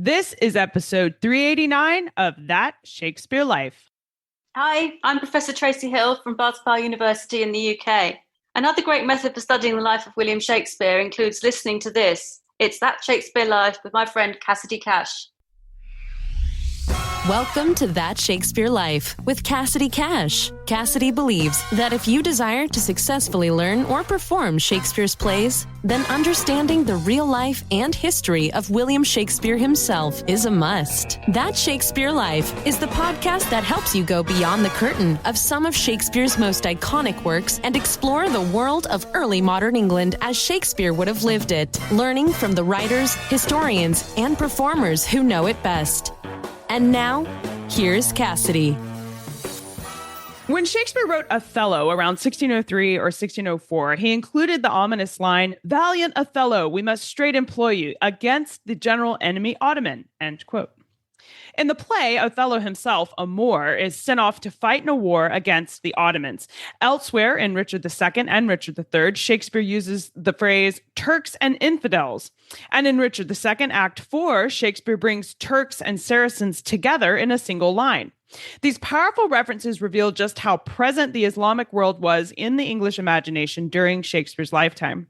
This is episode 389 of That Shakespeare Life. Hi, I'm Professor Tracy Hill from Valladolid University in the UK. Another great method for studying the life of William Shakespeare includes listening to this. It's That Shakespeare Life with my friend Cassidy Cash. Welcome to That Shakespeare Life with Cassidy Cash. Cassidy believes that if you desire to successfully learn or perform Shakespeare's plays, then understanding the real life and history of William Shakespeare himself is a must. That Shakespeare Life is the podcast that helps you go beyond the curtain of some of Shakespeare's most iconic works and explore the world of early modern England as Shakespeare would have lived it, learning from the writers, historians, and performers who know it best. And now, here's Cassidy. When Shakespeare wrote Othello around 1603 or 1604, he included the ominous line, "Valiant Othello, we must straight employ you against the general enemy Ottoman," end quote. In the play, Othello himself, a Moor, is sent off to fight in a war against the Ottomans. Elsewhere, in Richard II and Richard III, Shakespeare uses the phrase Turks and infidels. And in Richard II, Act 4, Shakespeare brings Turks and Saracens together in a single line. These powerful references reveal just how present the Islamic world was in the English imagination during Shakespeare's lifetime.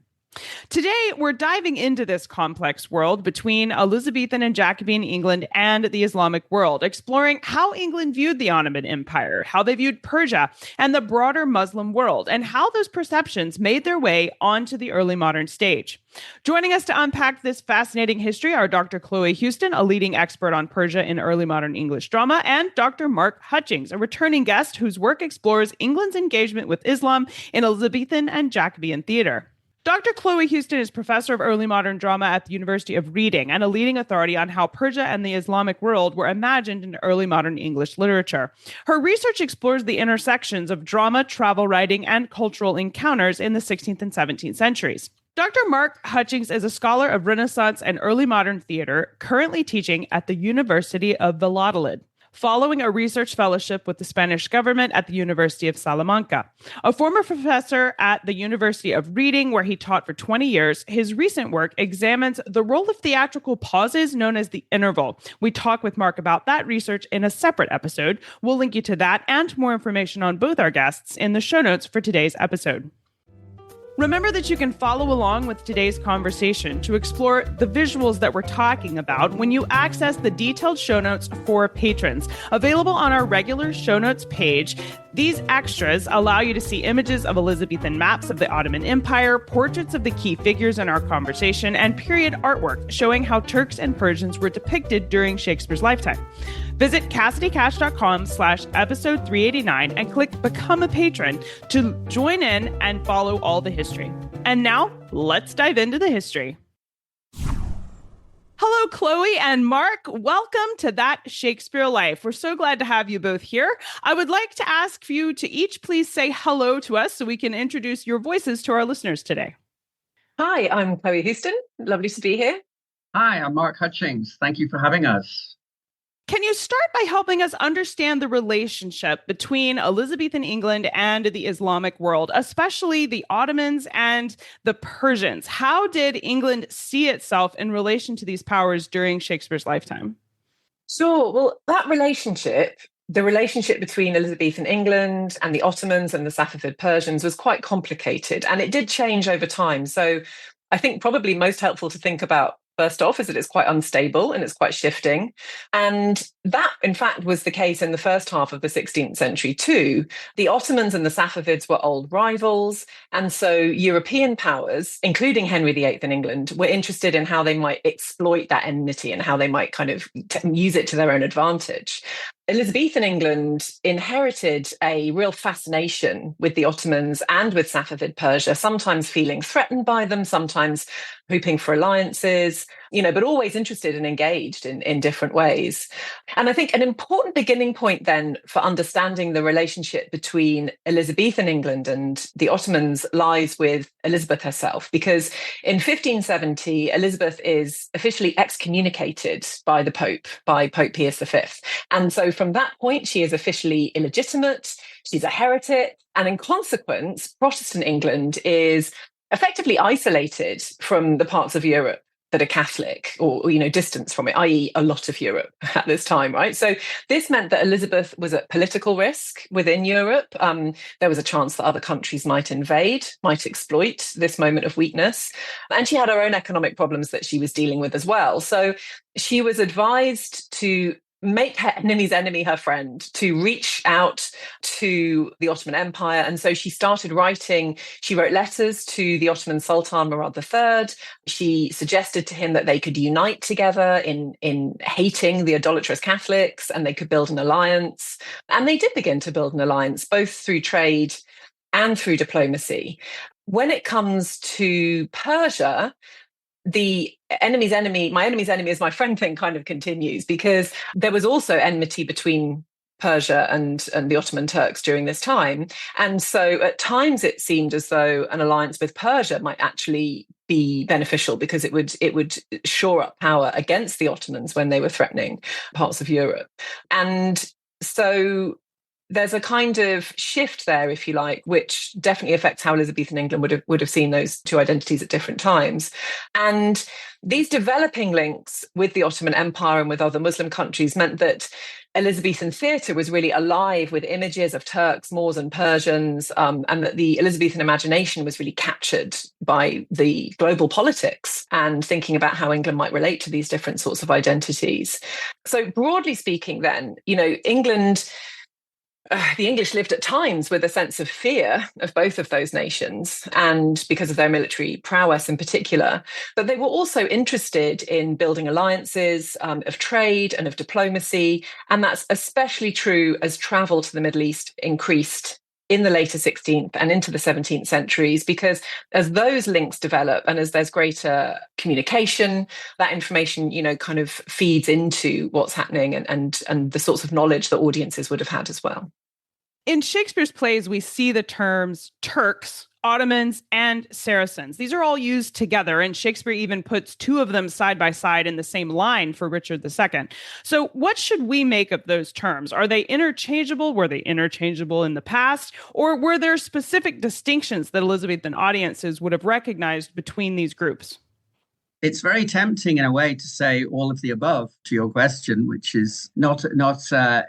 Today, we're diving into this complex world between Elizabethan and Jacobean England and the Islamic world, exploring how England viewed the Ottoman Empire, how they viewed Persia and the broader Muslim world, and how those perceptions made their way onto the early modern stage. Joining us to unpack this fascinating history are Dr. Chloe Houston, a leading expert on Persia in early modern English drama, and Dr. Mark Hutchings, a returning guest whose work explores England's engagement with Islam in Elizabethan and Jacobean theater. Dr. Chloe Houston is professor of early modern drama at the University of Reading and a leading authority on how Persia and the Islamic world were imagined in early modern English literature. Her research explores the intersections of drama, travel writing, and cultural encounters in the 16th and 17th centuries. Dr. Mark Hutchings is a scholar of Renaissance and early modern theater, currently teaching at the University of Valladolid, following a research fellowship with the Spanish government at the University of Salamanca. A former professor at the University of Reading, where he taught for 20 years, his recent work examines the role of theatrical pauses known as the interval. We talk with Mark about that research in a separate episode. We'll link you to that and more information on both our guests in the show notes for today's episode. Remember that you can follow along with today's conversation to explore the visuals that we're talking about when you access the detailed show notes for patrons, available on our regular show notes page. These extras allow you to see images of Elizabethan maps of the Ottoman Empire, portraits of the key figures in our conversation, and period artwork showing how Turks and Persians were depicted during Shakespeare's lifetime. Visit CassidyCash.com/episode 389 and click Become a Patron to join in and follow all the history. And now, let's dive into the history. Hello, Chloe and Mark. Welcome to That Shakespeare Life. We're so glad to have you both here. I would like to ask you to each please say hello to us so we can introduce your voices to our listeners today. Hi, I'm Chloe Houston. Lovely to be here. Hi, I'm Mark Hutchings. Thank you for having us. Can you start by helping us understand the relationship between Elizabethan England and the Islamic world, especially the Ottomans and the Persians? How did England see itself in relation to these powers during Shakespeare's lifetime? Sure. Well, that relationship, the relationship between Elizabethan England and the Ottomans and the Safavid Persians was quite complicated, and it did change over time. So I think probably most helpful to think about first off is that it's quite unstable and it's quite shifting. And that, in fact, was the case in the first half of the 16th century too. The Ottomans and the Safavids were old rivals. And so European powers, including Henry VIII in England, were interested in how they might exploit that enmity and how they might kind of use it to their own advantage. Elizabethan England inherited a real fascination with the Ottomans and with Safavid Persia, sometimes feeling threatened by them, sometimes hoping for alliances, but always interested and engaged in different ways. And I think an important beginning point then for understanding the relationship between Elizabethan England and the Ottomans lies with Elizabeth herself, because in 1570, Elizabeth is officially excommunicated by the Pope, by Pope Pius V. And so from that point, she is officially illegitimate, she's a heretic, and in consequence, Protestant England is effectively isolated from the parts of Europe that are Catholic or, distance from it, i.e. a lot of Europe at this time, right? So this meant that Elizabeth was at political risk within Europe. There was a chance that other countries might invade, might exploit this moment of weakness. And she had her own economic problems that she was dealing with as well. So she was advised to make her enemy's enemy her friend, to reach out to the Ottoman Empire. And so she started writing. She wrote letters to the Ottoman Sultan Murad III. She suggested to him that they could unite together in hating the idolatrous Catholics, and they could build an alliance. And they did begin to build an alliance, both through trade and through diplomacy. When it comes to Persia, the enemy's enemy, my enemy's enemy is my friend thing kind of continues, because there was also enmity between Persia and the Ottoman Turks during this time. And so at times it seemed as though an alliance with Persia might actually be beneficial, because it would shore up power against the Ottomans when they were threatening parts of Europe. And so there's a kind of shift there, if you like, which definitely affects how Elizabethan England would have seen those two identities at different times. And these developing links with the Ottoman Empire and with other Muslim countries meant that Elizabethan theatre was really alive with images of Turks, Moors, and Persians, and that the Elizabethan imagination was really captured by the global politics and thinking about how England might relate to these different sorts of identities. So broadly speaking, then, England. The English lived at times with a sense of fear of both of those nations, and because of their military prowess in particular. But they were also interested in building alliances of trade and of diplomacy. And that's especially true as travel to the Middle East increased in the later 16th and into the 17th centuries, because as those links develop and as there's greater communication, that information, kind of feeds into what's happening and the sorts of knowledge that audiences would have had as well. In Shakespeare's plays, we see the terms Turks, Ottomans, and Saracens. These are all used together, and Shakespeare even puts two of them side by side in the same line for Richard II. So what should we make of those terms? Are they interchangeable? Were they interchangeable in the past? Or were there specific distinctions that Elizabethan audiences would have recognized between these groups? It's very tempting in a way to say all of the above to your question, which is not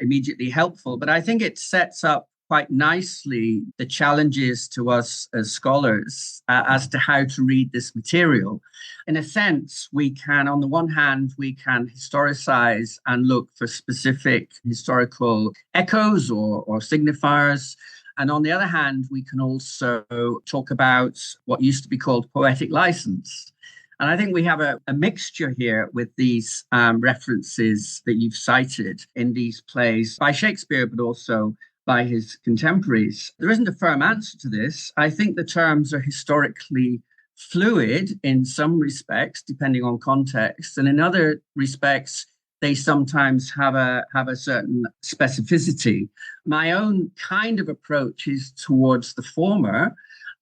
immediately helpful. But I think it sets up quite nicely the challenges to us as scholars as to how to read this material. In a sense, we can, on the one hand, we can historicize and look for specific historical echoes or signifiers. And on the other hand, we can also talk about what used to be called poetic license. And I think we have a mixture here with these references that you've cited in these plays by Shakespeare, but also by his contemporaries. There isn't a firm answer to this. I think the terms are historically fluid in some respects, depending on context, and in other respects, they sometimes have a certain specificity. My own kind of approach is towards the former,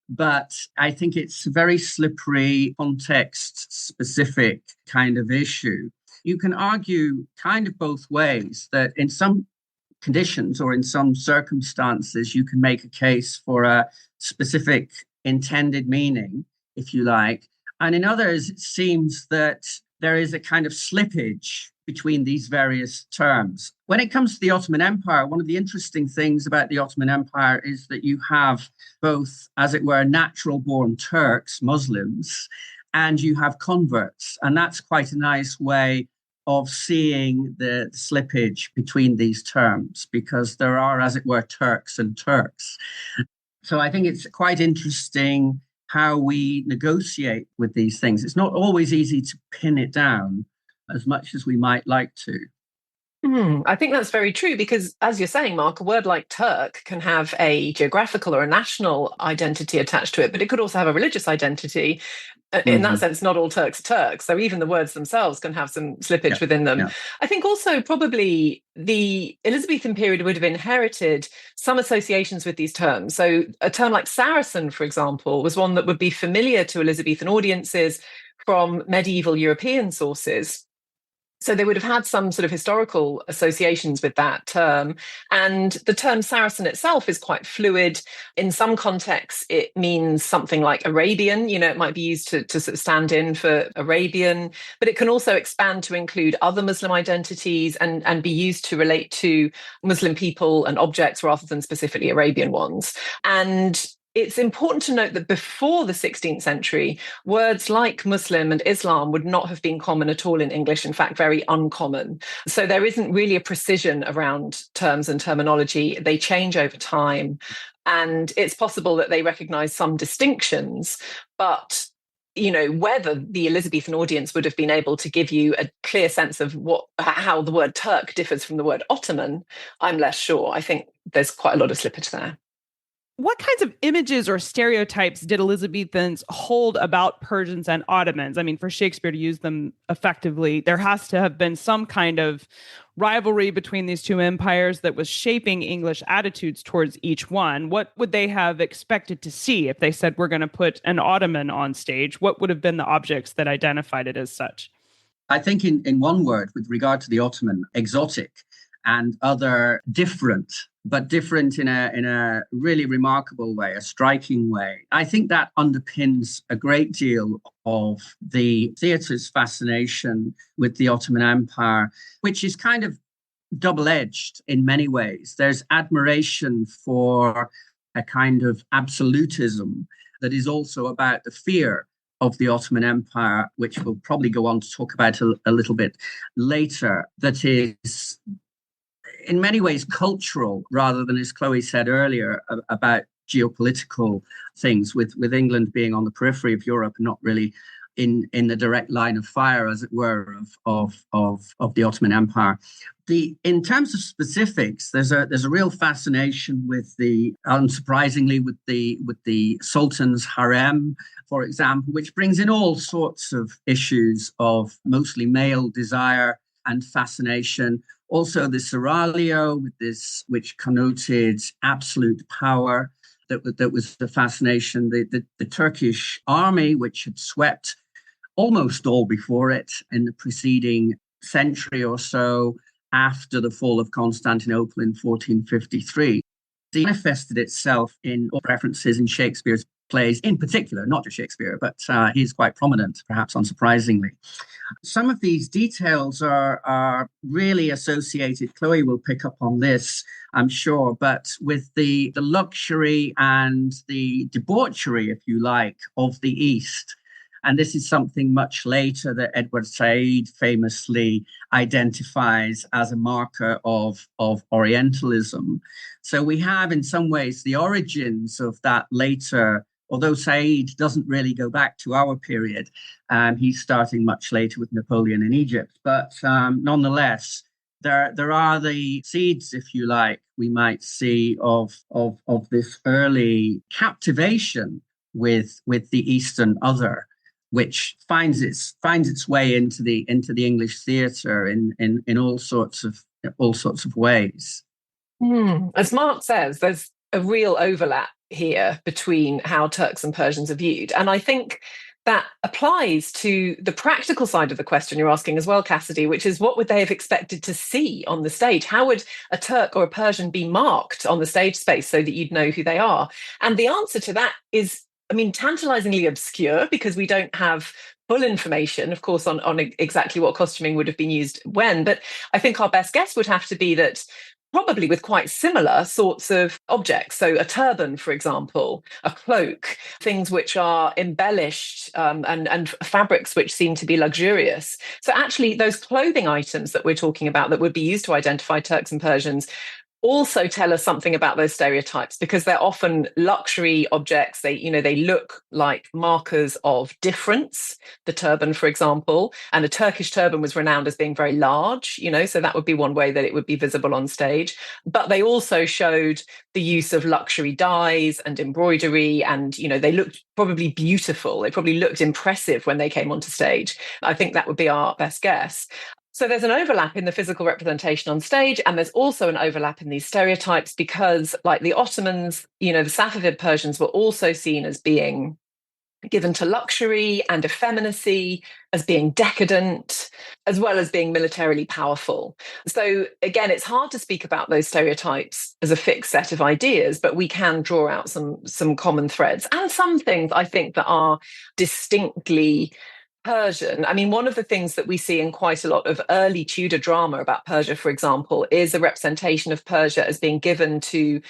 but I think it's a very slippery, context-specific kind of issue. You can argue kind of both ways, that in some conditions or in some circumstances, you can make a case for a specific intended meaning, if you like. And in others, it seems that there is a kind of slippage between these various terms. When it comes to the Ottoman Empire, one of the interesting things about the Ottoman Empire is that you have both, as it were, natural-born Turks, Muslims, and you have converts. And that's quite a nice way of seeing the slippage between these terms, because there are, as it were, Turks and Turks. So I think it's quite interesting how we negotiate with these things. It's not always easy to pin it down as much as we might like to. I think that's very true, because as you're saying, Mark, a word like Turk can have a geographical or a national identity attached to it, but it could also have a religious identity. In that sense, not all Turks are Turks. So even the words themselves can have some slippage within them. Yeah. I think also probably the Elizabethan period would have inherited some associations with these terms. So a term like Saracen, for example, was one that would be familiar to Elizabethan audiences from medieval European sources. So they would have had some sort of historical associations with that term. And the term Saracen itself is quite fluid. In some contexts, it means something like Arabian. It might be used to sort of stand in for Arabian, but it can also expand to include other Muslim identities and be used to relate to Muslim people and objects rather than specifically Arabian ones. And it's important to note that before the 16th century, words like Muslim and Islam would not have been common at all in English, in fact, very uncommon. So there isn't really a precision around terms and terminology. They change over time. And it's possible that they recognize some distinctions, but whether the Elizabethan audience would have been able to give you a clear sense of how the word Turk differs from the word Ottoman, I'm less sure. I think there's quite a lot of slippage there. What kinds of images or stereotypes did Elizabethans hold about Persians and Ottomans? I mean, for Shakespeare to use them effectively, there has to have been some kind of rivalry between these two empires that was shaping English attitudes towards each one. What would they have expected to see if they said, we're going to put an Ottoman on stage? What would have been the objects that identified it as such? I think in one word, with regard to the Ottoman, exotic, and other different, but different in a really remarkable way, a striking way. I think that underpins a great deal of the theatre's fascination with the Ottoman Empire, which is kind of double-edged in many ways. There's admiration for a kind of absolutism that is also about the fear of the Ottoman Empire, which we'll probably go on to talk about a little bit later, that is in many ways cultural rather than, as Chloe said earlier, about geopolitical things, with England being on the periphery of Europe and not really in the direct line of fire, as it were, of the Ottoman Empire. In terms of specifics, there's a real fascination with unsurprisingly, with the Sultan's harem, for example, which brings in all sorts of issues of mostly male desire and fascination. Also, the seraglio, with this, which connoted absolute power, that was the fascination. The Turkish army, which had swept almost all before it in the preceding century or so, after the fall of Constantinople in 1453, it manifested itself in references in Shakespeare's plays, in particular, not just Shakespeare, but he's quite prominent, perhaps unsurprisingly. Some of these details are really associated, Chloe will pick up on this, I'm sure, but with the luxury and the debauchery, if you like, of the East. And this is something much later that Edward Said famously identifies as a marker of Orientalism. So we have, in some ways, the origins of that later, although Said doesn't really go back to our period. He's starting much later with Napoleon in Egypt. But nonetheless, there are the seeds, if you like, we might see of this early captivation with the Eastern other, which finds its way into the English theatre in all sorts of ways. As Mark says, there's a real overlap here between how Turks and Persians are viewed, and I think that applies to the practical side of the question you're asking as well, Cassidy, which is what would they have expected to see on the stage? How would a Turk or a Persian be marked on the stage space so that you'd know who they are? And the answer to that is, tantalizingly obscure, because we don't have full information, of course, on exactly what costuming would have been used when. But I think our best guess would have to be that probably with quite similar sorts of objects. So a turban, for example, a cloak, things which are embellished and fabrics which seem to be luxurious. So actually those clothing items that we're talking about that would be used to identify Turks and Persians also tell us something about those stereotypes, because they're often luxury objects. They look like markers of difference. The turban, for example, and a Turkish turban was renowned as being very large, so that would be one way that it would be visible on stage. But they also showed the use of luxury dyes and embroidery, and, they looked probably beautiful. They probably looked impressive when they came onto stage. I think that would be our best guess. So there's an overlap in the physical representation on stage, and there's also an overlap in these stereotypes because, like the Ottomans, the Safavid Persians were also seen as being given to luxury and effeminacy, as being decadent, as well as being militarily powerful. So again, it's hard to speak about those stereotypes as a fixed set of ideas, but we can draw out some common threads and some things I think that are distinctly Persian. I mean, one of the things that we see in quite a lot of early Tudor drama about Persia, for example, is a representation of Persia as being given to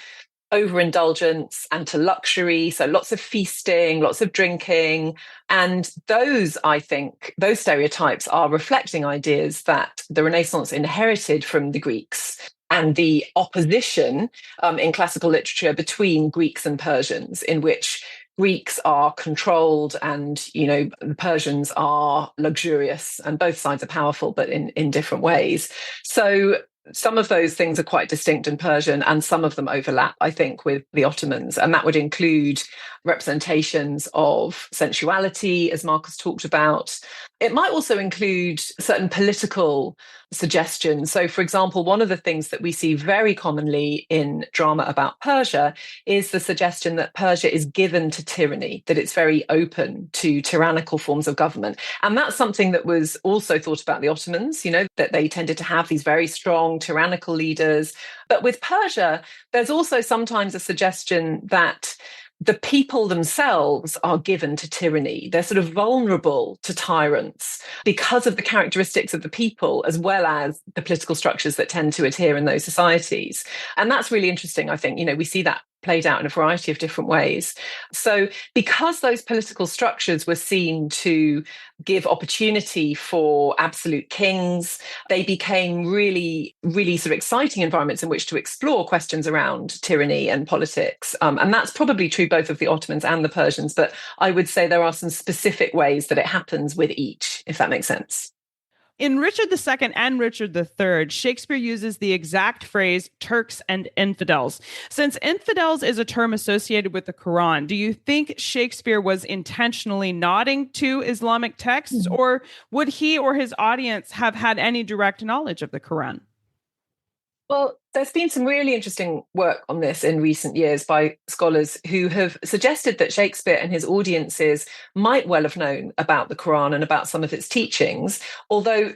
overindulgence and to luxury. So lots of feasting, lots of drinking. And those, I think, those stereotypes are reflecting ideas that the Renaissance inherited from the Greeks and the opposition in classical literature between Greeks and Persians, in which Greeks are controlled and, the Persians are luxurious, and both sides are powerful, but in different ways. So some of those things are quite distinct in Persian, and some of them overlap, I think, with the Ottomans. And that would include representations of sensuality, as Marcus talked about. It might also include certain political suggestions. So, for example, one of the things that we see very commonly in drama about Persia is the suggestion that Persia is given to tyranny, that it's very open to tyrannical forms of government. And that's something that was also thought about the Ottomans, that they tended to have these very strong tyrannical leaders. But with Persia, there's also sometimes a suggestion that the people themselves are given to tyranny. They're sort of vulnerable to tyrants because of the characteristics of the people, as well as the political structures that tend to adhere in those societies. And that's really interesting, I think. We see that played out in a variety of different ways. So because those political structures were seen to give opportunity for absolute kings, they became really, really sort of exciting environments in which to explore questions around tyranny and politics. And that's probably true both of the Ottomans and the Persians, but I would say there are some specific ways that it happens with each, if that makes sense. In Richard II and Richard III, Shakespeare uses the exact phrase Turks and infidels. Since infidels is a term associated with the Quran, do you think Shakespeare was intentionally nodding to Islamic texts, or would he or his audience have had any direct knowledge of the Quran? Well, there's been some really interesting work on this in recent years by scholars who have suggested that Shakespeare and his audiences might well have known about the Quran and about some of its teachings, although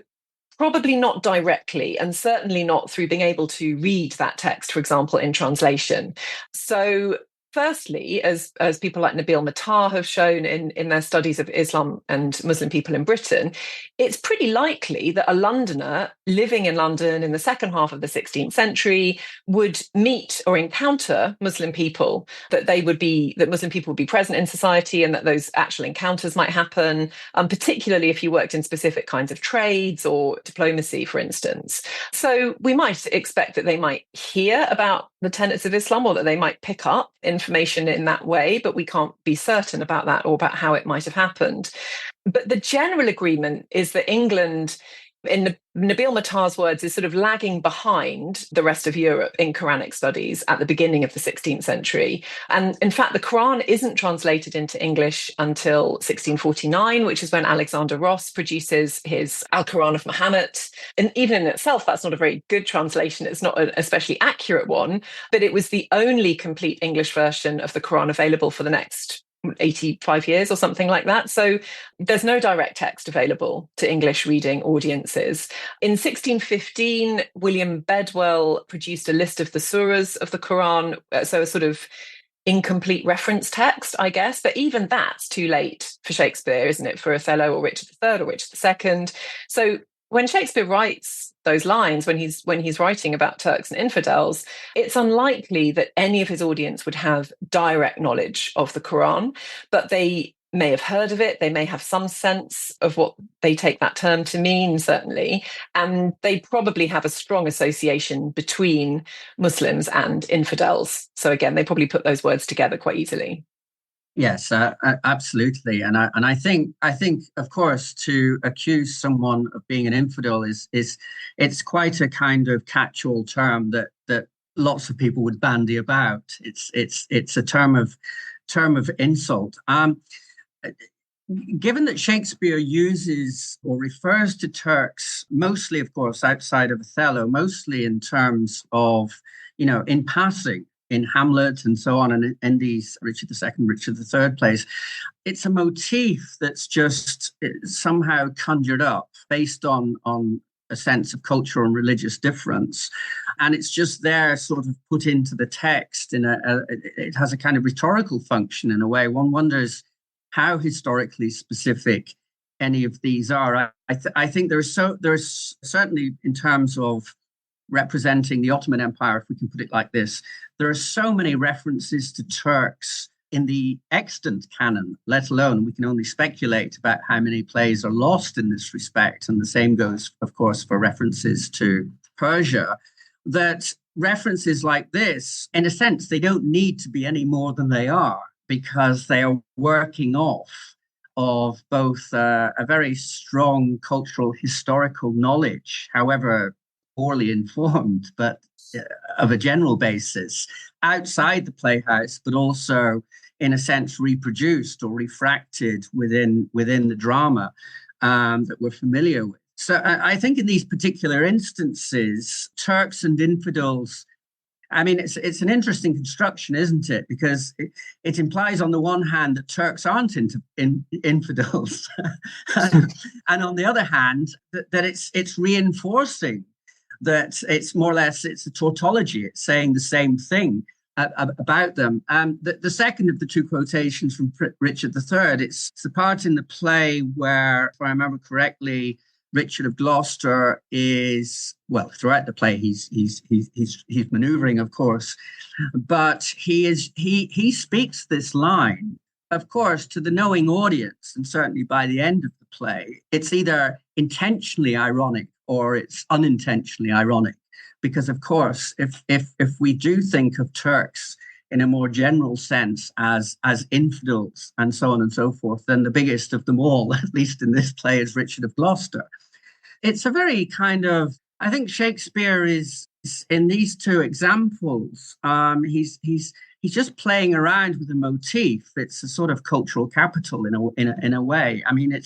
probably not directly, and certainly not through being able to read that text, for example, in translation. So firstly, as people like Nabil Matar have shown in their studies of Islam and Muslim people in Britain, it's pretty likely that a Londoner living in London in the second half of the 16th century would meet or encounter Muslim people, that Muslim people would be present in society, and that those actual encounters might happen, particularly if you worked in specific kinds of trades or diplomacy, for instance. So we might expect that they might hear about the tenets of Islam, or that they might pick up information in that way, but we can't be certain about that or about how it might have happened. But the general agreement is that England, in Nabil Matar's words, is sort of lagging behind the rest of Europe in Quranic studies at the beginning of the 16th century. And in fact, the Quran isn't translated into English until 1649, which is when Alexander Ross produces his Al-Quran of Muhammad. And even in itself, that's not a very good translation. It's not an especially accurate one, but it was the only complete English version of the Quran available for the next 85 years or something like that. So there's no direct text available to English reading audiences. In 1615, William Bedwell produced a list of the surahs of the Quran, so a sort of incomplete reference text, I guess. But even that's too late for Shakespeare, isn't it? For Othello or Richard III or Richard II. So when Shakespeare writes those lines, when he's writing about Turks and infidels, it's unlikely that any of his audience would have direct knowledge of the Quran, but they may have heard of it. They may have some sense of what they take that term to mean, certainly. And they probably have a strong association between Muslims and infidels. So again, they probably put those words together quite easily. Yes, absolutely, and I think of course to accuse someone of being an infidel is it's quite a kind of catch-all term that lots of people would bandy about. It's a term of insult. Given that Shakespeare uses or refers to Turks mostly, of course, outside of Othello, mostly in terms of in passing. in Hamlet and so on, and in these Richard II, Richard III plays. It's a motif that's just somehow conjured up based on a sense of cultural and religious difference. And it's just there sort of put into the text it has a kind of rhetorical function in a way. One wonders how historically specific any of these are. I think there's certainly, in terms of representing the Ottoman Empire, if we can put it like this, there are so many references to Turks in the extant canon, let alone we can only speculate about how many plays are lost in this respect. And the same goes, of course, for references to Persia, that references like this, in a sense, they don't need to be any more than they are, because they are working off of both a very strong cultural historical knowledge, however poorly informed, but of a general basis, outside the playhouse, but also in a sense reproduced or refracted within the drama that we're familiar with. So I think in these particular instances, Turks and infidels, I mean, it's an interesting construction, isn't it? Because it implies on the one hand that Turks aren't infidels, and on the other hand that it's reinforcing that it's more or less, it's a tautology. It's saying the same thing about them. The second of the two quotations from Richard III, it's the part in the play where, if I remember correctly, Richard of Gloucester is, well, throughout the play, he's maneuvering, of course, but he speaks this line, of course, to the knowing audience, and certainly by the end of the play, it's either intentionally ironic or it's unintentionally ironic. Because, of course, if we do think of Turks in a more general sense as infidels and so on and so forth, then the biggest of them all, at least in this play, is Richard of Gloucester. It's a very kind of, I think Shakespeare is, in these two examples, he's just playing around with a motif. It's a sort of cultural capital in a way. I mean,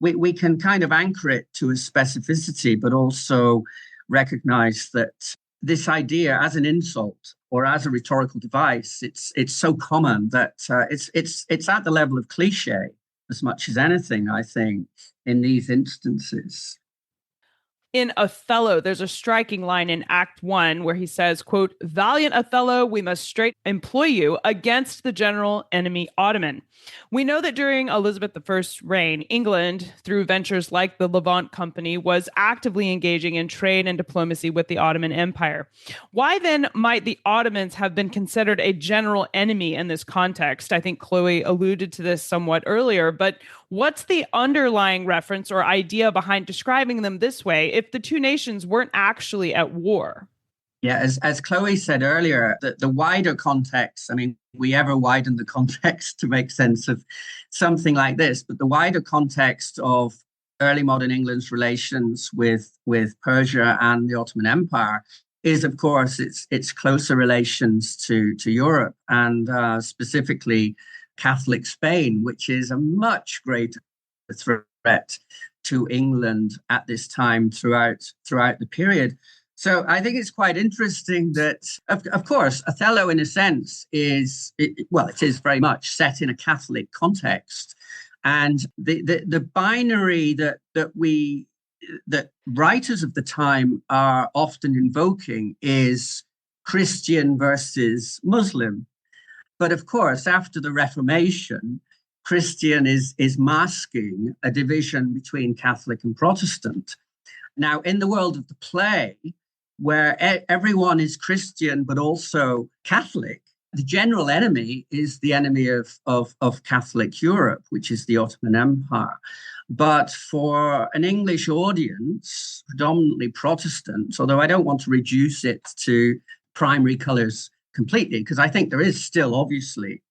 we can kind of anchor it to a specificity, but also recognize that this idea as an insult or as a rhetorical device, it's so common that it's at the level of cliche as much as anything, I think, in these instances. In Othello, there's a striking line in Act 1 where he says, quote, "Valiant Othello, we must straight employ you against the general enemy Ottoman." We know that during Elizabeth I's reign, England, through ventures like the Levant Company, was actively engaging in trade and diplomacy with the Ottoman Empire. Why then might the Ottomans have been considered a general enemy in this context? I think Chloe alluded to this somewhat earlier, but what's the underlying reference or idea behind describing them this way if the two nations weren't actually at war? Yeah, as Chloe said earlier, the wider context, I mean, we ever widen the context to make sense of something like this, but the wider context of early modern England's relations with Persia and the Ottoman Empire is, of course, its closer relations to Europe and specifically Catholic Spain, which is a much greater threat to England at this time throughout the period. So I think it's quite interesting that, of course, Othello, in a sense, it is very much set in a Catholic context. And the binary that writers of the time are often invoking is Christian versus Muslim. But of course, after the Reformation, Christian is masking a division between Catholic and Protestant. Now, in the world of the play, where everyone is Christian but also Catholic, the general enemy is the enemy of Catholic Europe, which is the Ottoman Empire. But for an English audience, predominantly Protestant, although I don't want to reduce it to primary colours completely, because I think there is still obviously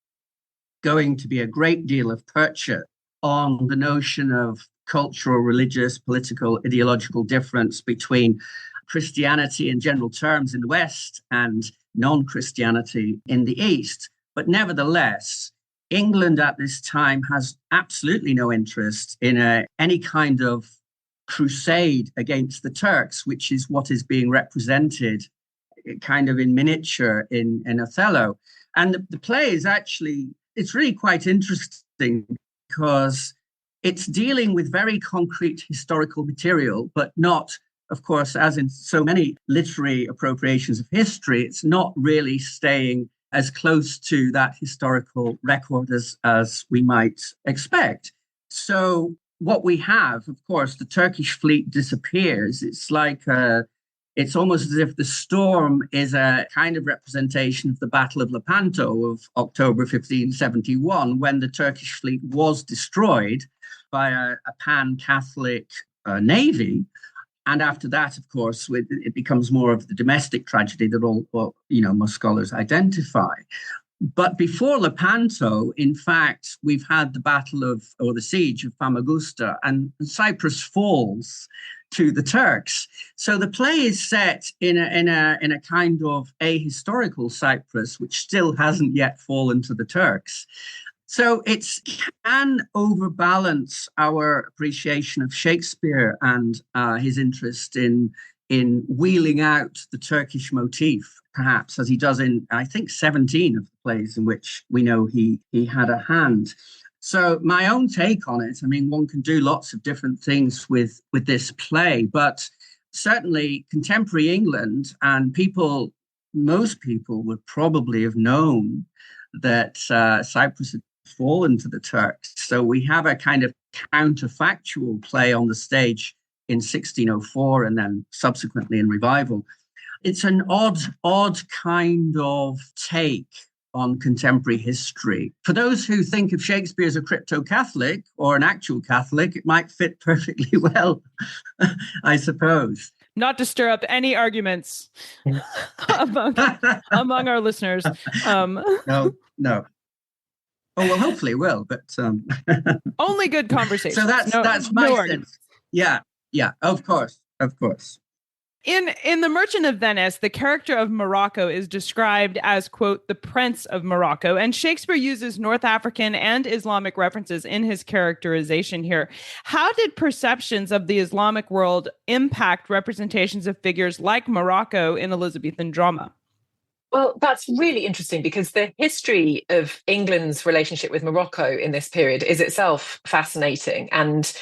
going to be a great deal of purchase on the notion of cultural, religious, political, ideological difference between Christianity in general terms in the West and non-Christianity in the East. But nevertheless, England at this time has absolutely no interest in any kind of crusade against the Turks, which is what is being represented kind of in miniature in Othello. And the play is actually, it's really quite interesting because it's dealing with very concrete historical material, but not, of course, as in so many literary appropriations of history, it's not really staying as close to that historical record as we might expect. So what we have, of course, the Turkish fleet disappears. It's almost as if the storm is a kind of representation of the Battle of Lepanto of October 1571, when the Turkish fleet was destroyed by a pan-Catholic navy. And after that, of course, it becomes more of the domestic tragedy that most scholars identify. But before Lepanto, in fact, we've had the siege of Famagusta, and Cyprus falls to the Turks. So the play is set in a kind of ahistorical Cyprus, which still hasn't yet fallen to the Turks. So it can overbalance our appreciation of Shakespeare and his interest in wheeling out the Turkish motif, perhaps, as he does in, I think, 17 of the plays in which we know he had a hand. So my own take on it, I mean, one can do lots of different things with this play, but certainly contemporary England and most people would probably have known that Cyprus had fallen to the Turks. So we have a kind of counterfactual play on the stage in 1604 and then subsequently in revival. It's an odd kind of take on contemporary history. For those who think of Shakespeare as a crypto-Catholic or an actual Catholic, it might fit perfectly well, I suppose. Not to stir up any arguments among our listeners. No. Oh, well, hopefully it will, but... Only good conversation. So that's my sense. Yeah, of course. In The Merchant of Venice, the character of Morocco is described as, quote, the Prince of Morocco, and Shakespeare uses North African and Islamic references in his characterization here. How did perceptions of the Islamic world impact representations of figures like Morocco in Elizabethan drama? Well, that's really interesting because the history of England's relationship with Morocco in this period is itself fascinating and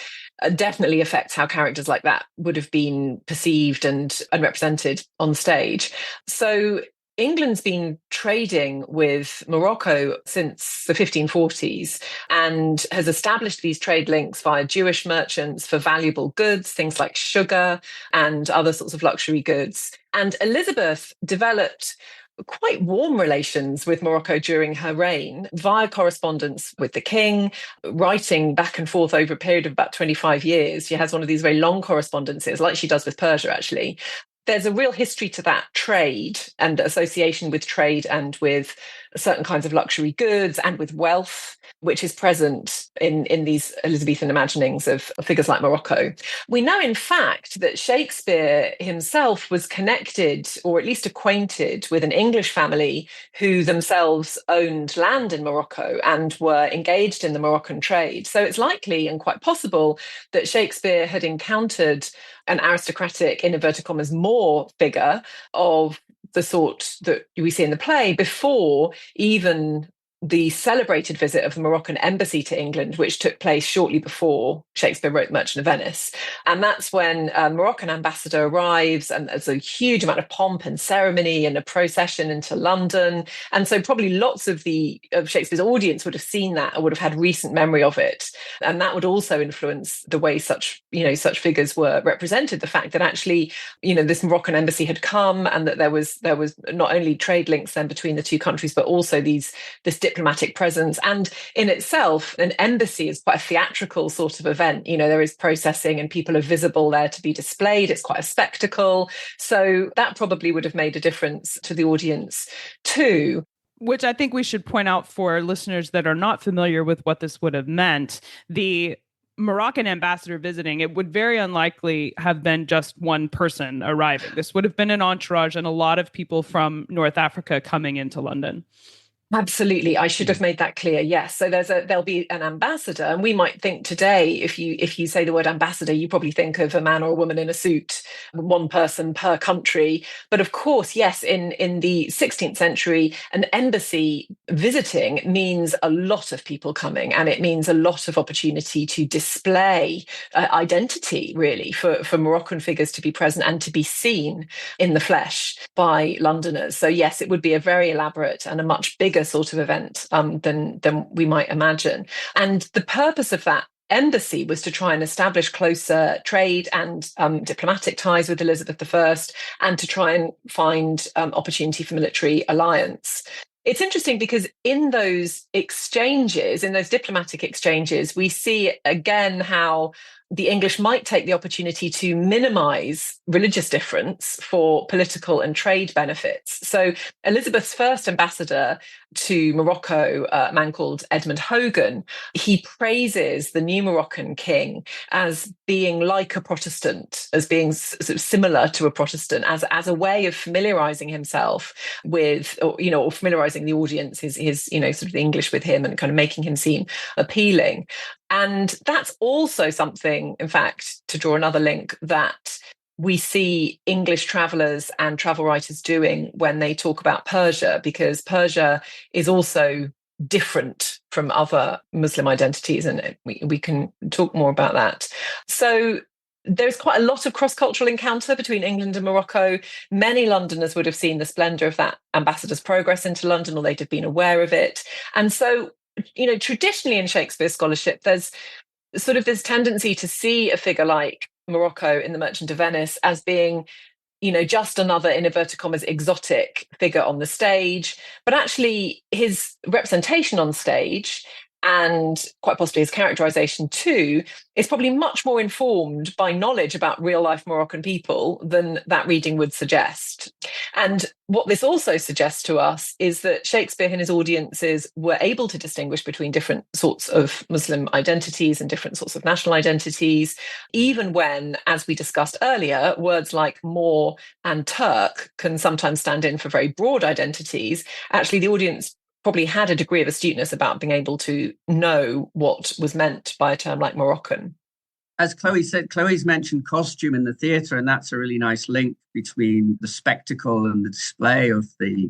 definitely affects how characters like that would have been perceived and represented on stage. So England's been trading with Morocco since the 1540s and has established these trade links via Jewish merchants for valuable goods, things like sugar and other sorts of luxury goods. And Elizabeth developed quite warm relations with Morocco during her reign via correspondence with the king, writing back and forth over a period of about 25 years. She has one of these very long correspondences, like she does with Persia, actually. There's a real history to that trade and association with trade and with certain kinds of luxury goods and with wealth, which is present in these Elizabethan imaginings of figures like Morocco. We know, in fact, that Shakespeare himself was connected, or at least acquainted, with an English family who themselves owned land in Morocco and were engaged in the Moroccan trade. So it's likely and quite possible that Shakespeare had encountered an aristocratic, in inverted commas, Moor figure of the sort that we see in the play before even the celebrated visit of the Moroccan embassy to England, which took place shortly before Shakespeare wrote Merchant of Venice. And that's when a Moroccan ambassador arrives, and there's a huge amount of pomp and ceremony and a procession into London. And so probably lots of Shakespeare's audience would have seen that or would have had recent memory of it. And that would also influence the way such figures were represented. The fact that actually, this Moroccan embassy had come and that there was not only trade links then between the two countries, but also this diplomatic presence. And in itself, an embassy is quite a theatrical sort of event. There is processing and people are visible there to be displayed. It's quite a spectacle. So that probably would have made a difference to the audience too. Which I think we should point out for listeners that are not familiar with what this would have meant. The Moroccan ambassador visiting, it would very unlikely have been just one person arriving. This would have been an entourage and a lot of people from North Africa coming into London. Absolutely. I should have made that clear. Yes. So there'll be an ambassador, and we might think today, if you say the word ambassador, you probably think of a man or a woman in a suit, one person per country. But of course, yes, in the 16th century, an embassy visiting means a lot of people coming, and it means a lot of opportunity to display identity, really, for Moroccan figures to be present and to be seen in the flesh by Londoners. So yes, it would be a very elaborate and a much bigger sort of event than we might imagine. And the purpose of that embassy was to try and establish closer trade and diplomatic ties with Elizabeth I, and to try and find opportunity for military alliance. It's interesting because in those exchanges, in those diplomatic exchanges, we see again how the English might take the opportunity to minimize religious difference for political and trade benefits. So Elizabeth's first ambassador to Morocco, a man called Edmund Hogan, he praises the new Moroccan king as being like a Protestant, as being sort of similar to a Protestant, as a way of familiarizing himself with, or familiarizing the audience, his sort of English with him, and kind of making him seem appealing. And that's also something, in fact, to draw another link, that we see English travellers and travel writers doing when they talk about Persia, because Persia is also different from other Muslim identities, and we can talk more about that. So there's quite a lot of cross-cultural encounter between England and Morocco. Many Londoners would have seen the splendour of that ambassador's progress into London, or they'd have been aware of it. And so, traditionally in Shakespeare scholarship, there's sort of this tendency to see a figure like Morocco in The Merchant of Venice as being, just another, in inverted commas, exotic figure on the stage. But actually, his representation on stage, and quite possibly his characterization too, is probably much more informed by knowledge about real-life Moroccan people than that reading would suggest. And what this also suggests to us is that Shakespeare and his audiences were able to distinguish between different sorts of Muslim identities and different sorts of national identities, even when, as we discussed earlier, words like Moor and Turk can sometimes stand in for very broad identities. Actually, the audience probably had a degree of astuteness about being able to know what was meant by a term like Moroccan. As Chloe said, Chloe's mentioned costume in the theatre, and that's a really nice link between the spectacle and the display of the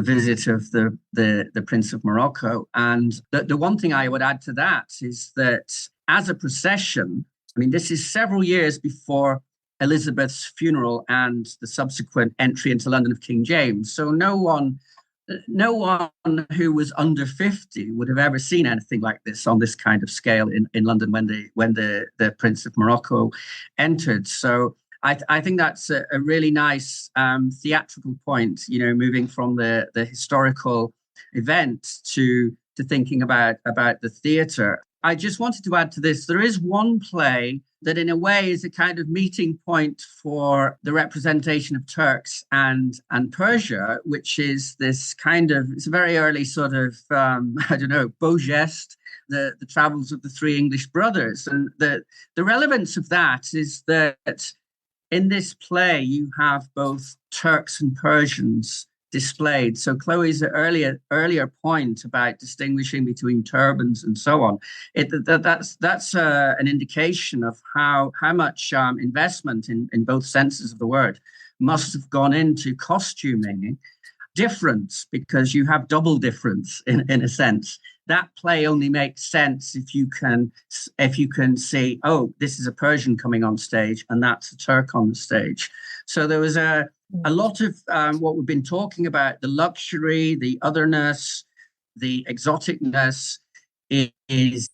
visit of the Prince of Morocco. And the one thing I would add to that is that as a procession, this is several years before Elizabeth's funeral and the subsequent entry into London of King James. So no one who was under 50 would have ever seen anything like this on this kind of scale in London when the Prince of Morocco entered. So I think that's a really nice theatrical point, moving from the historical event to thinking about the theatre. I just wanted to add to this. There is one play that in a way is a kind of meeting point for the representation of Turks and Persia, which is this kind of, it's a very early sort of, beau geste, the travels of the three English brothers. And the relevance of that is that in this play, you have both Turks and Persians displayed. So Chloe's earlier point about distinguishing between turbans and so on, that's an indication of how much investment in both senses of the word must have gone into costuming. Difference, because you have double difference in a sense. That play only makes sense if you can see, oh, this is a Persian coming on stage and that's a Turk on the stage. So there was a lot of what we've been talking about, the luxury, the otherness, the exoticness is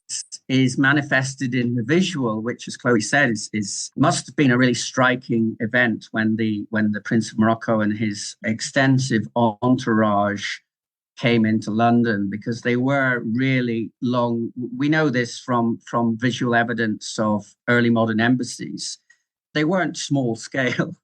manifested in the visual, which, as Chloe said, is must have been a really striking event when the Prince of Morocco and his extensive entourage came into London, because they were really long. We know this from visual evidence of early modern embassies. They weren't small scale.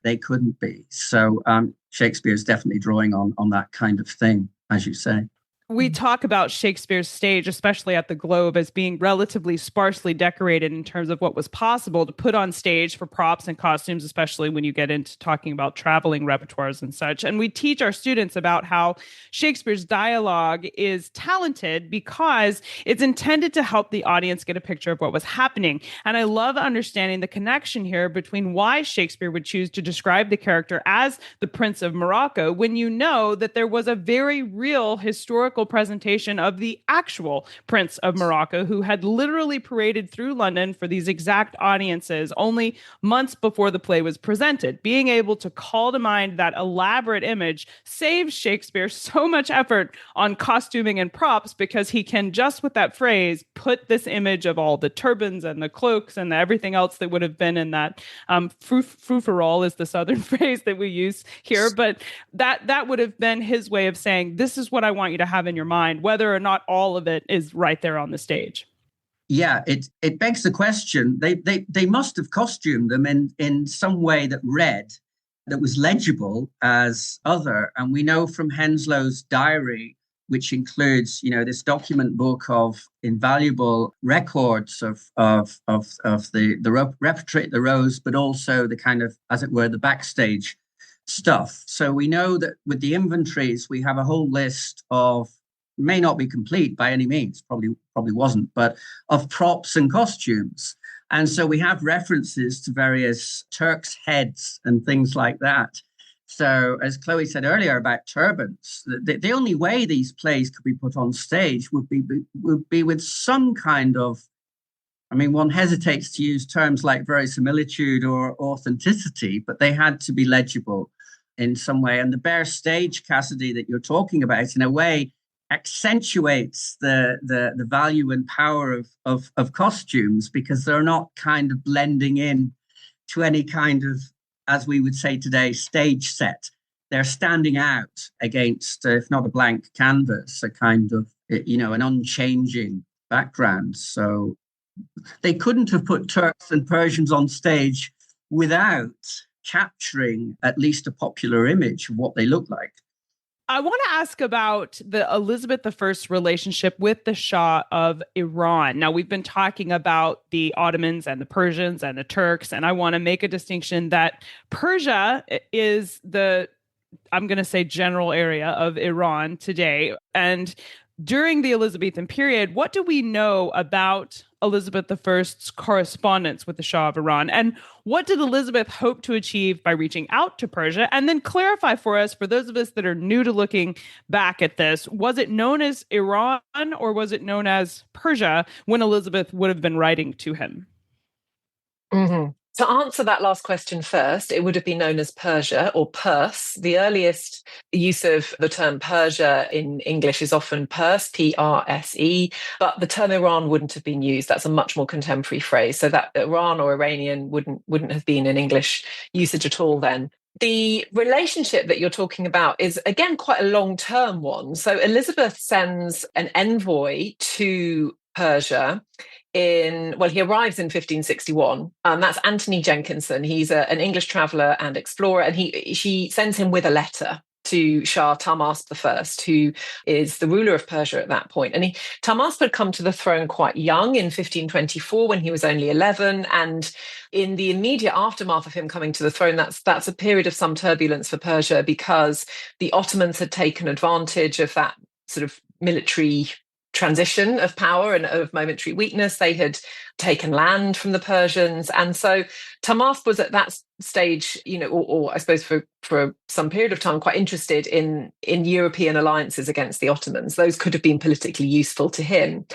They couldn't be. So Shakespeare's definitely drawing on that kind of thing, as you say. We talk about Shakespeare's stage, especially at the Globe, as being relatively sparsely decorated in terms of what was possible to put on stage for props and costumes, especially when you get into talking about traveling repertoires and such. And we teach our students about how Shakespeare's dialogue is talented because it's intended to help the audience get a picture of what was happening. And I love understanding the connection here between why Shakespeare would choose to describe the character as the Prince of Morocco when you know that there was a very real historical presentation of the actual Prince of Morocco, who had literally paraded through London for these exact audiences only months before the play was presented. Being able to call to mind that elaborate image saves Shakespeare so much effort on costuming and props, because he can just with that phrase put this image of all the turbans and the cloaks and everything else that would have been in that frou-frou is the southern phrase that we use here, but that would have been his way of saying, this is what I want you to have in your mind, whether or not all of it is right there on the stage. Yeah, it begs the question. They must have costumed them in some way that was legible as other. And we know from Henslow's diary, which includes, this document book of invaluable records of the repertoire at the Rose, but also the kind of, as it were, the backstage stuff. So we know that with the inventories, we have a whole list of, may not be complete by any means, probably wasn't, but of props and costumes. And so we have references to various Turks' heads and things like that. So as Chloe said earlier about turbans, the only way these plays could be put on stage would be with some kind of, one hesitates to use terms like verisimilitude or authenticity, but they had to be legible in some way. And the bare stage, Cassidy, that you're talking about, in a way, accentuates the value and power of costumes, because they're not kind of blending in to any kind of, as we would say today, stage set. They're standing out against, if not a blank canvas, a kind of, an unchanging background. So they couldn't have put Turks and Persians on stage without capturing at least a popular image of what they look like. I want to ask about the Elizabeth I's relationship with the Shah of Iran. Now, we've been talking about the Ottomans and the Persians and the Turks, and I want to make a distinction that Persia is I'm going to say, general area of Iran today. And during the Elizabethan period, what do we know about Elizabeth I's correspondence with the Shah of Iran? And what did Elizabeth hope to achieve by reaching out to Persia? And then clarify for us, for those of us that are new to looking back at this, was it known as Iran or was it known as Persia when Elizabeth would have been writing to him? Mm-hmm. To answer that last question first, it would have been known as Persia or Perse. The earliest use of the term Persia in English is often Perse, P-R-S-E, but the term Iran wouldn't have been used. That's a much more contemporary phrase. So that Iran or Iranian wouldn't have been in English usage at all then. The relationship that you're talking about is, again, quite a long-term one. So Elizabeth sends an envoy to Persia he arrives in 1561. That's Anthony Jenkinson. He's an English traveller and explorer, and she sends him with a letter to Shah Tahmasp I, who is the ruler of Persia at that point. And Tahmasp had come to the throne quite young in 1524 when he was only 11. And in the immediate aftermath of him coming to the throne, that's a period of some turbulence for Persia, because the Ottomans had taken advantage of that sort of military transition of power and of momentary weakness. They had taken land from the Persians. And so Tahmasp was at that stage, or I suppose for some period of time, quite interested in European alliances against the Ottomans. Those could have been politically useful to him.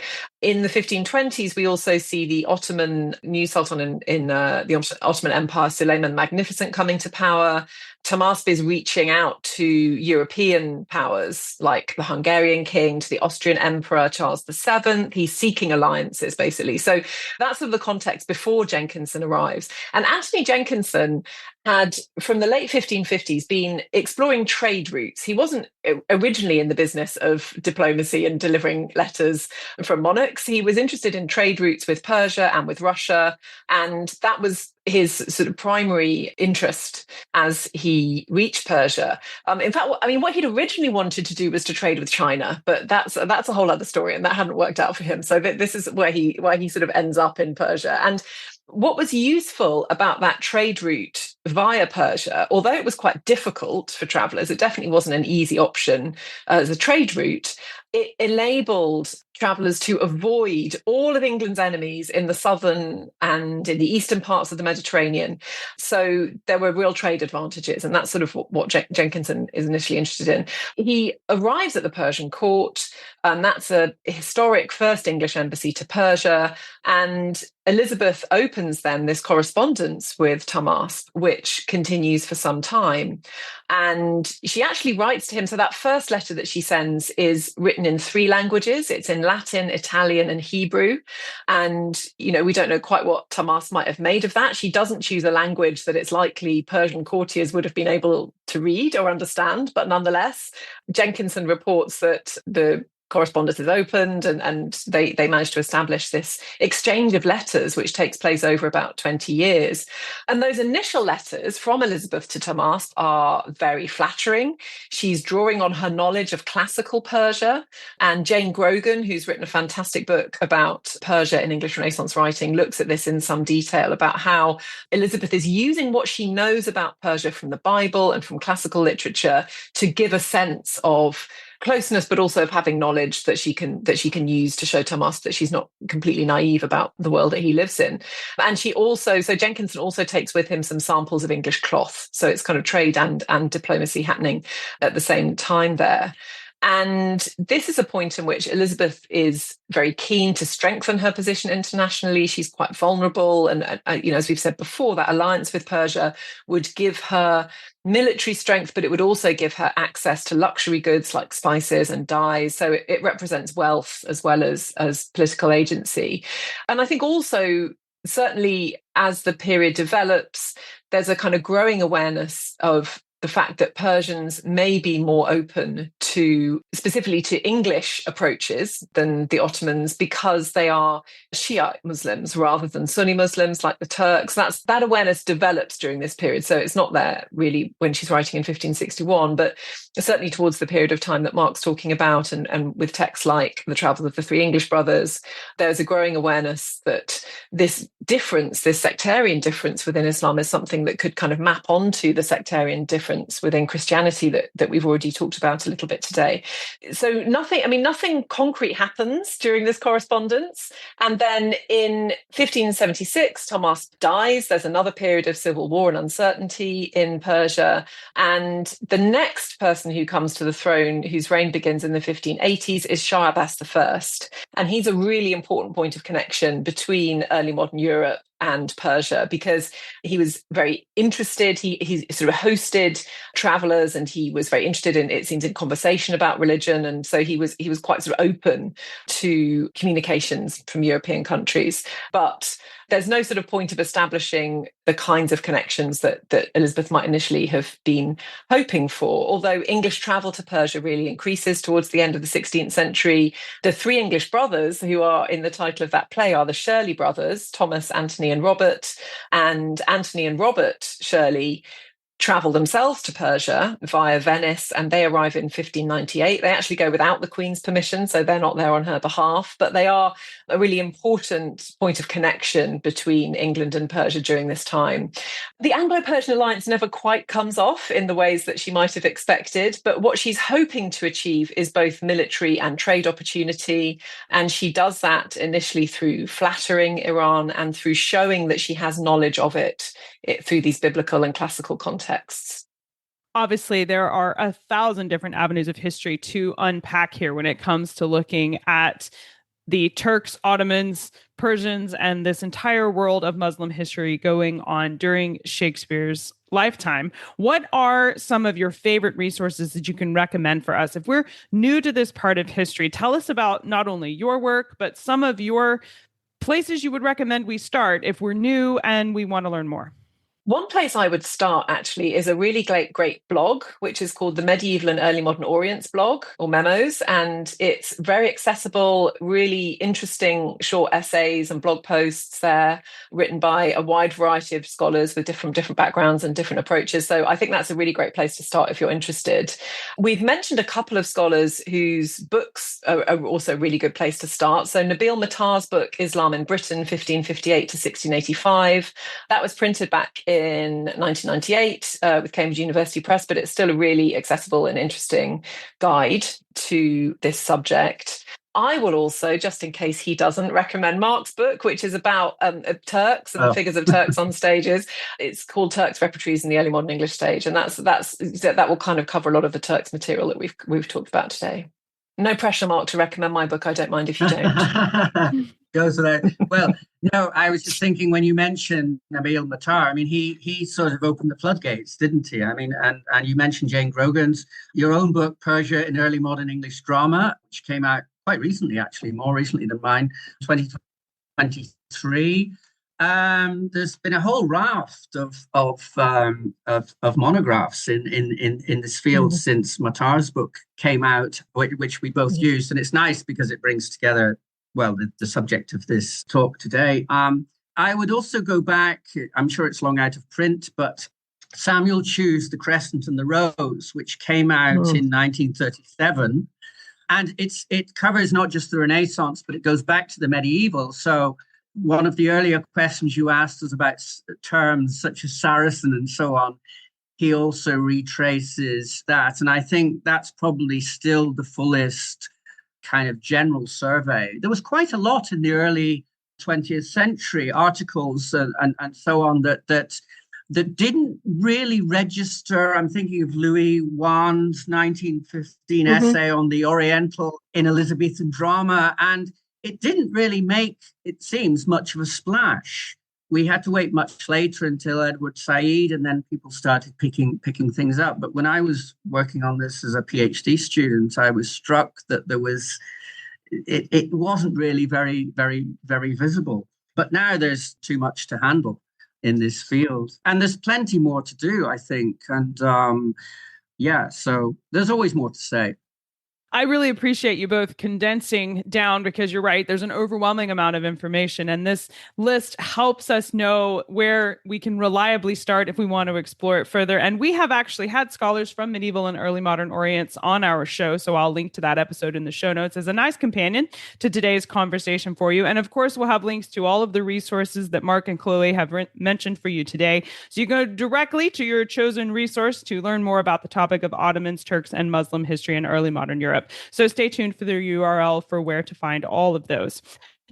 In the 1520s, we also see the Ottoman new sultan in the Ottoman Empire, Suleiman the Magnificent, coming to power. Tahmasp is reaching out to European powers like the Hungarian king, to the Austrian emperor, Charles VII. He's seeking alliances, basically. So that's sort of the context before Jenkinson arrives. And Anthony Jenkinson had, from the late 1550s, been exploring trade routes. He wasn't originally in the business of diplomacy and delivering letters from monarchs. He was interested in trade routes with Persia and with Russia, and that was his sort of primary interest as he reached Persia. In fact, what he'd originally wanted to do was to trade with China, but that's a whole other story, and that hadn't worked out for him. So this is where he sort of ends up in Persia. And what was useful about that trade route via Persia, although it was quite difficult for travellers, it definitely wasn't an easy option as a trade route, it enabled travellers to avoid all of England's enemies in the southern and in the eastern parts of the Mediterranean. So there were real trade advantages, and that's sort of what Jenkinson is initially interested in. He arrives at the Persian court, and that's a historic first English embassy to Persia, and Elizabeth opens then this correspondence with Tahmasp, which continues for some time. And she actually writes to him. So that first letter that she sends is written in 3 languages. It's in Latin, Italian, and Hebrew. And, we don't know quite what Tahmasp might have made of that. She doesn't choose a language that it's likely Persian courtiers would have been able to read or understand. But nonetheless, Jenkinson reports that the correspondence is opened, and they managed to establish this exchange of letters, which takes place over about 20 years. And those initial letters from Elizabeth to Tahmasp are very flattering. She's drawing on her knowledge of classical Persia. And Jane Grogan, who's written a fantastic book about Persia in English Renaissance writing, looks at this in some detail about how Elizabeth is using what she knows about Persia from the Bible and from classical literature to give a sense of closeness, but also of having knowledge that she can use to show Tahmasp that she's not completely naive about the world that he lives in. And so Jenkinson also takes with him some samples of English cloth. So it's kind of trade and diplomacy happening at the same time there. And this is a point in which Elizabeth is very keen to strengthen her position internationally. She's quite vulnerable. And, as we've said before, that alliance with Persia would give her military strength, but it would also give her access to luxury goods like spices and dyes. So it represents wealth as well as political agency. And I think also, certainly as the period develops, there's a kind of growing awareness of the fact that Persians may be more open specifically to English approaches than the Ottomans, because they are Shiite Muslims rather than Sunni Muslims like the Turks. That awareness develops during this period. So it's not there really when she's writing in 1561, but certainly towards the period of time that Mark's talking about, and with texts like The Travels of the Three English Brothers, there's a growing awareness that this sectarian difference within Islam is something that could kind of map onto the sectarian difference within Christianity that we've already talked about a little bit today. So nothing concrete happens during this correspondence. And then in 1576, Tahmasp dies. There's another period of civil war and uncertainty in Persia. And the next person who comes to the throne, whose reign begins in the 1580s, is Shah Abbas I. And he's a really important point of connection between early modern Europe and Persia, because he was very interested. He sort of hosted travelers, and he was very interested in, it seems, in conversation about religion. And so he was quite sort of open to communications from European countries. But there's no sort of point of establishing the kinds of connections that Elizabeth might initially have been hoping for. Although English travel to Persia really increases towards the end of the 16th century. The three English brothers who are in the title of that play are the Shirley brothers, Thomas, Anthony, and Robert. And Anthony and Robert Shirley travel themselves to Persia via Venice, and they arrive in 1598. They actually go without the Queen's permission, so they're not there on her behalf, but they are a really important point of connection between England and Persia during this time. The Anglo-Persian alliance never quite comes off in the ways that she might have expected, but what she's hoping to achieve is both military and trade opportunity, and she does that initially through flattering Iran and through showing that she has knowledge of it through these biblical and classical contexts. Obviously, there are 1,000 different avenues of history to unpack here when it comes to looking at the Turks, Ottomans, Persians, and this entire world of Muslim history going on during Shakespeare's lifetime. What are some of your favorite resources that you can recommend for us? If we're new to this part of history, tell us about not only your work, but some of your places you would recommend we start if we're new and we want to learn more. One place I would start actually is a really great blog, which is called the Medieval and Early Modern Orients blog, or Memos. And it's very accessible, really interesting short essays and blog posts there, written by a wide variety of scholars with different backgrounds and different approaches. So I think that's a really great place to start if you're interested. We've mentioned a couple of scholars whose books are also a really good place to start. So Nabil Matar's book, Islam in Britain, 1558 to 1685, that was printed back in 1998 with Cambridge University Press, but it's still a really accessible and interesting guide to this subject. I will also, just in case he doesn't, recommend Mark's book, which is about Turks and the figures of Turks on stages. It's called Turks Repertories in the Early Modern English Stage, and that will kind of cover a lot of the Turks material that we've talked about today. No pressure, Mark, to recommend my book. I don't mind if you don't. Goes without. Well, no, I was just thinking when you mentioned Nabil Matar, I mean, he sort of opened the floodgates, didn't he? I mean, and you mentioned Jane Grogan's, your own book, Persia in Early Modern English Drama, which came out quite recently, actually, more recently than mine, 2023. There's been a whole raft of monographs in this field since Matar's book came out, which we both used, and it's nice because it brings together, well, the subject of this talk today. I would also go back, I'm sure it's long out of print, but Samuel Chew's The Crescent and the Rose, which came out in 1937. And it covers not just the Renaissance, but it goes back to the medieval. So one of the earlier questions you asked was about terms such as Saracen and so on. He also retraces that. And I think that's probably still the fullest kind of general survey. There was quite a lot in the early 20th century, articles and so on that didn't really register. I'm thinking of Louis Wan's 1915 essay on the Oriental in Elizabethan drama, and it didn't really make, it seems, much of a splash. We had to wait much later until Edward Said, and then people started picking things up. But when I was working on this as a PhD student, I was struck that there was, it wasn't really very, very, very visible. But now there's too much to handle in this field, and there's plenty more to do, I think. And so there's always more to say. I really appreciate you both condensing down, because you're right, there's an overwhelming amount of information, and this list helps us know where we can reliably start if we want to explore it further. And we have actually had scholars from medieval and early modern Orients on our show, so I'll link to that episode in the show notes as a nice companion to today's conversation for you. And of course, we'll have links to all of the resources that Mark and Chloe have mentioned for you today, so you go directly to your chosen resource to learn more about the topic of Ottomans, Turks, and Muslim history in early modern Europe. So stay tuned for the URL for where to find all of those.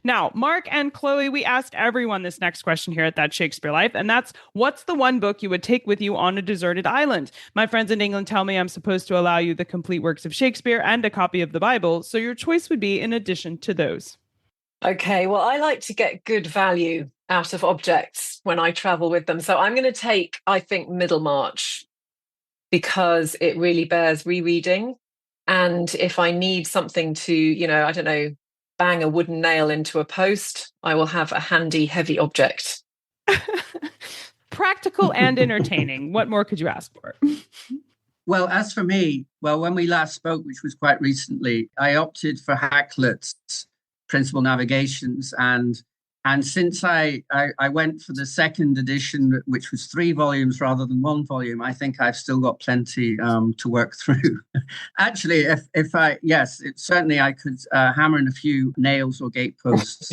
Now, Mark and Chloe, we asked everyone this next question here at That Shakespeare Life, and that's, what's the one book you would take with you on a deserted island? My friends in England tell me I'm supposed to allow you the complete works of Shakespeare and a copy of the Bible, so your choice would be in addition to those. Okay, well, I like to get good value out of objects when I travel with them. So I'm going to take, I think, Middlemarch, because it really bears rereading. And if I need something to, bang a wooden nail into a post, I will have a handy, heavy object. Practical and entertaining. What more could you ask for? Well, as for me, when we last spoke, which was quite recently, I opted for Hakluyt's Principal Navigations, and since I went for the second edition, which was 3 volumes rather than 1 volume, I think I've still got plenty to work through. Actually, certainly I could hammer in a few nails or gateposts,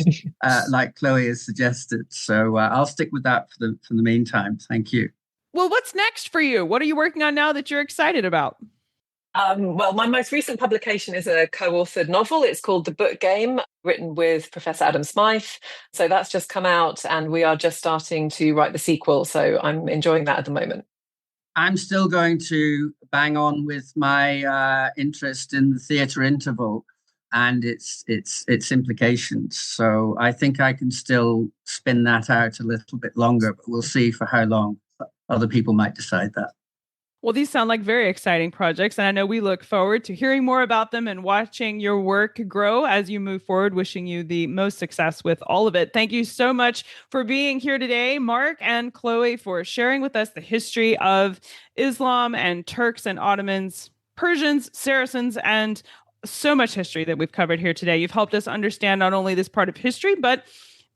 like Chloe has suggested. So I'll stick with that for the meantime. Thank you. Well, what's next for you? What are you working on now that you're excited about? Well, my most recent publication is a co-authored novel. It's called The Book Game, written with Professor Adam Smythe. So that's just come out, and we are just starting to write the sequel. So I'm enjoying that at the moment. I'm still going to bang on with my interest in the theatre interval and its implications. So I think I can still spin that out a little bit longer, but we'll see for how long. Other people might decide that. Well, these sound like very exciting projects, and I know we look forward to hearing more about them and watching your work grow as you move forward. Wishing you the most success with all of it. Thank you so much for being here today, Mark and Chloe, for sharing with us the history of Islam and Turks and Ottomans, Persians, Saracens, and so much history that we've covered here today. You've helped us understand not only this part of history, but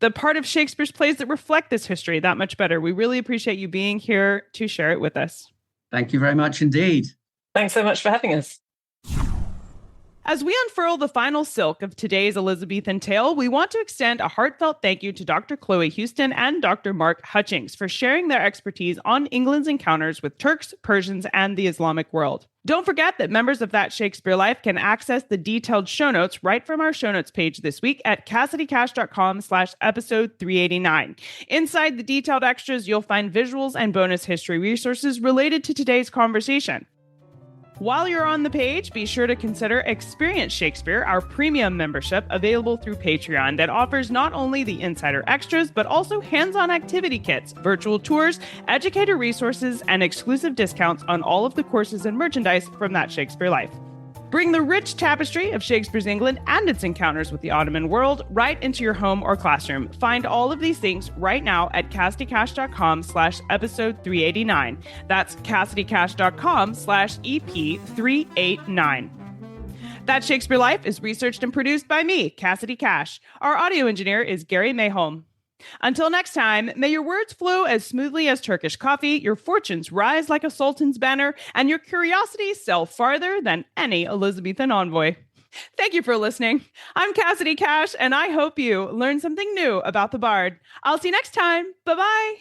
the part of Shakespeare's plays that reflect this history that much better. We really appreciate you being here to share it with us. Thank you very much indeed. Thanks so much for having us. As we unfurl the final silk of today's Elizabethan tale, we want to extend a heartfelt thank you to Dr. Chloe Houston and Dr. Mark Hutchings for sharing their expertise on England's encounters with Turks, Persians, and the Islamic world. Don't forget that members of That Shakespeare Life can access the detailed show notes right from our show notes page this week at CassidyCash.com/episode 389. Inside the detailed extras, you'll find visuals and bonus history resources related to today's conversation. While you're on the page, be sure to consider Experience Shakespeare, our premium membership available through Patreon that offers not only the insider extras, but also hands-on activity kits, virtual tours, educator resources, and exclusive discounts on all of the courses and merchandise from That Shakespeare Life. Bring the rich tapestry of Shakespeare's England and its encounters with the Ottoman world right into your home or classroom. Find all of these things right now at CassidyCash.com/episode 389. That's CassidyCash.com/EP389. That Shakespeare Life is researched and produced by me, Cassidy Cash. Our audio engineer is Gary Mayholm. Until next time, may your words flow as smoothly as Turkish coffee, your fortunes rise like a sultan's banner, and your curiosity sail farther than any Elizabethan envoy. Thank you for listening. I'm Cassidy Cash, and I hope you learned something new about the Bard. I'll see you next time. Bye-bye.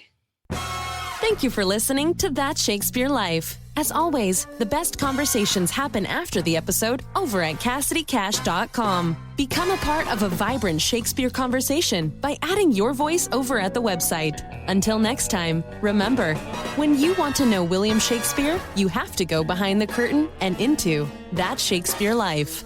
Thank you for listening to That Shakespeare Life. As always, the best conversations happen after the episode over at CassidyCash.com. Become a part of a vibrant Shakespeare conversation by adding your voice over at the website. Until next time, remember, when you want to know William Shakespeare, you have to go behind the curtain and into That Shakespeare Life.